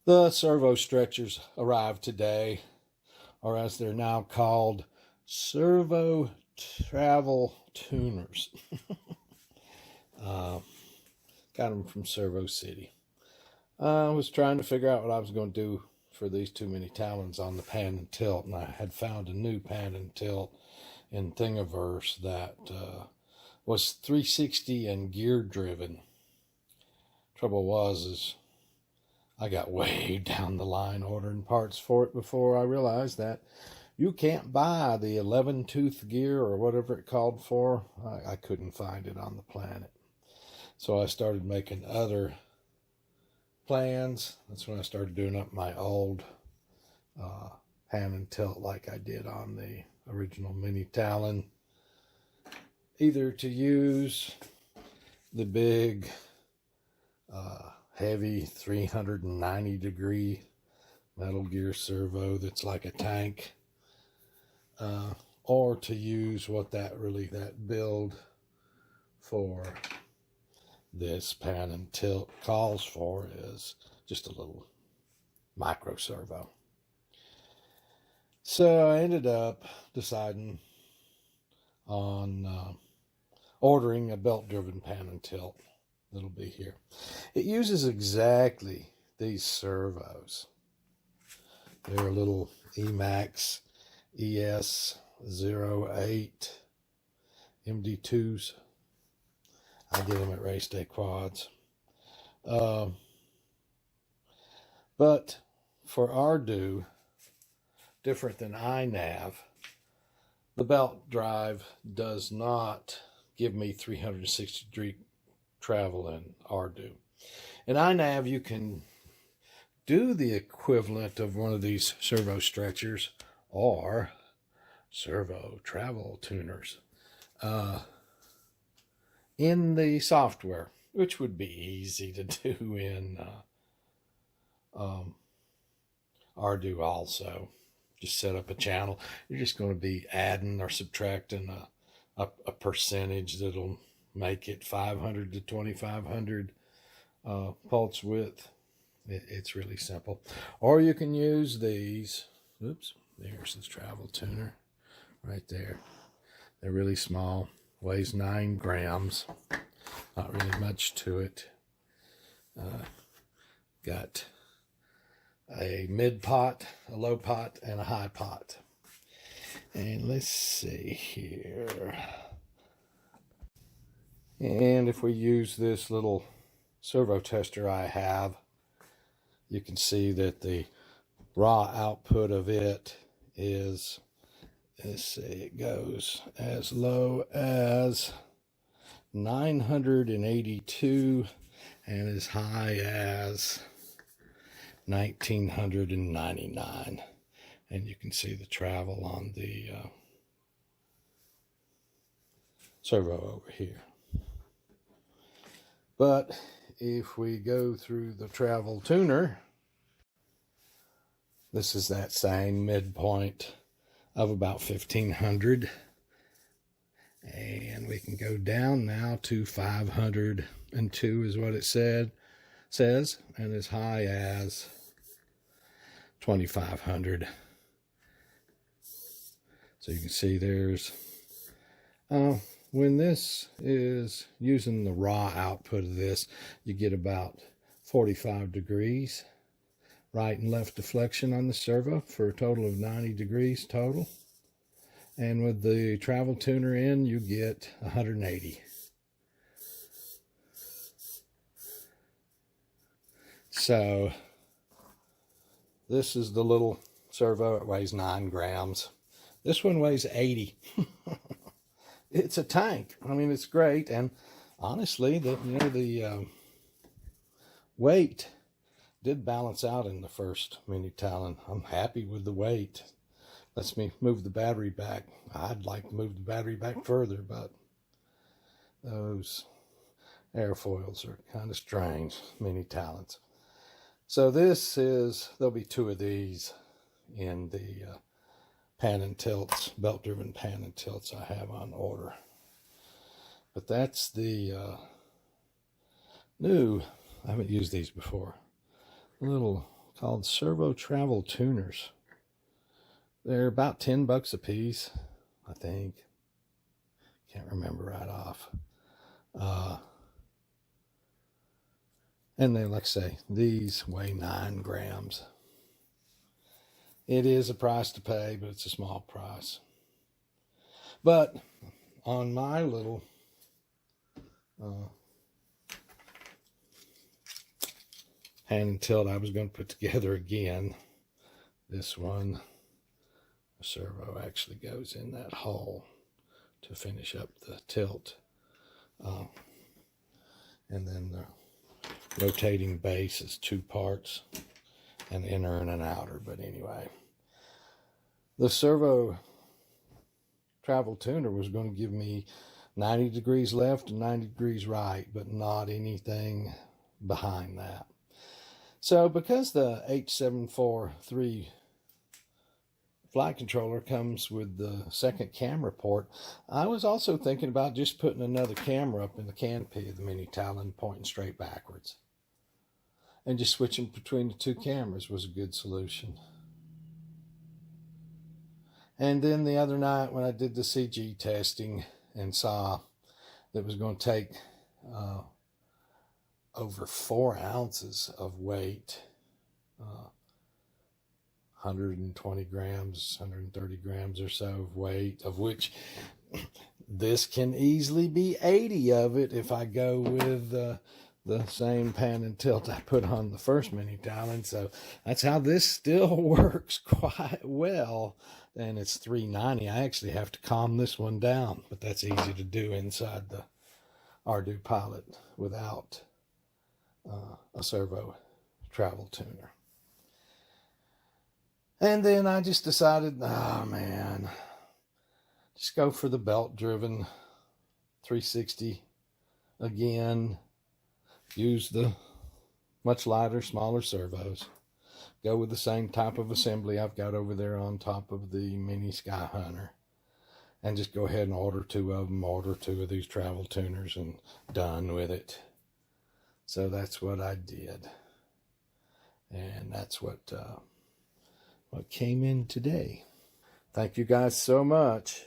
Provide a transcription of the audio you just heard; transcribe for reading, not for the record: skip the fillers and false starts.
The servo stretchers arrived today, or as they're now called, servo travel tuners. Got them from Servo City. I was trying to figure out what I was going to do for these too many talons on the pan and tilt, and I had found a new pan and tilt in Thingiverse that was 360 and gear driven. Trouble was I got way down the line ordering parts for it before I realized that you can't buy the 11-tooth gear or whatever it called for. I couldn't find it on the planet. So I started making other plans. That's when I started doing up my old pan and tilt like I did on the original mini Talon. Either to use the big heavy 390-degree metal gear servo that's like a tank, or to use what that build for this pan and tilt calls for is just a little micro servo. So I ended up deciding on ordering a belt-driven pan and tilt that'll be here. It uses exactly these servos. They're little Emax ES08 MD2s. I get them at Race Day Quads. But for Ardu, different than iNav, the belt drive does not give me 360-degree travel in Ardu. In iNav, you can do the equivalent of one of these servo stretchers or servo travel tuners in the software, which would be easy to do in Ardu also. Just set up a channel. You're just going to be adding or subtracting a percentage that'll make it 500 to 2500 pulse width. It's really simple. Or you can use these. Oops, there's this travel tuner right there. They're really small. Weighs 9 grams. Not really much to it. Got a mid pot, a low pot, and a high pot. And let's see here. And if we use this little servo tester I have, you can see that the raw output of it is, let's see, it goes as low as 982 and as high as 1999. And you can see the travel on the servo over here. But if we go through the travel tuner, this is that same midpoint of about 1500. And we can go down now to 502 is what it says, and as high as 2500. So you can see there's when this is using the raw output of this, you get about 45 degrees right and left deflection on the servo for a total of 90 degrees total. And with the travel tuner in, you get 180. So this is the little servo. It weighs 9 grams. This one weighs 80. It's a tank. I mean, it's great. And honestly, the weight did balance out in the first mini Talon. I'm happy with the weight. Lets me move the battery back. I'd like to move the battery back further, but those airfoils are kind of strange, mini Talons. So there'll be 2 of these in the pan and tilts, belt-driven pan and tilts I have on order. But that's the new, I haven't used these before, little called Servo travel tuners. They're about $10 a piece, I think. Can't remember right off. And then, like I say, these weigh 9 grams. It is a price to pay, but it's a small price. But on my little hand and tilt I was going to put together again, this one, the servo actually goes in that hole to finish up the tilt. And then the rotating base is 2 parts, an inner and an outer. But anyway, the servo travel tuner was going to give me 90 degrees left and 90 degrees right, but not anything behind that. So because the H743 flight controller comes with the second camera port, I was also thinking about just putting another camera up in the canopy of the Mini Talon, pointing straight backwards. And just switching between the 2 cameras was a good solution. And then the other night when I did the CG testing and saw that it was going to take over 4 ounces of weight, 120 grams, 130 grams or so of weight, of which this can easily be 80 of it if I go with the same pan and tilt I put on the first Mini Talon. So that's how this still works quite well. And it's $3.90. I actually have to calm this one down, but that's easy to do inside the Ardu Pilot without a servo travel tuner. And then I just decided, oh man, just go for the belt driven 360 again. Use the much lighter, smaller servos. Go with the same type of assembly I've got over there on top of the Mini Sky Hunter. And just go ahead and order 2 of them, order 2 of these travel tuners, and done with it. So that's what I did. And that's what came in today. Thank you guys so much.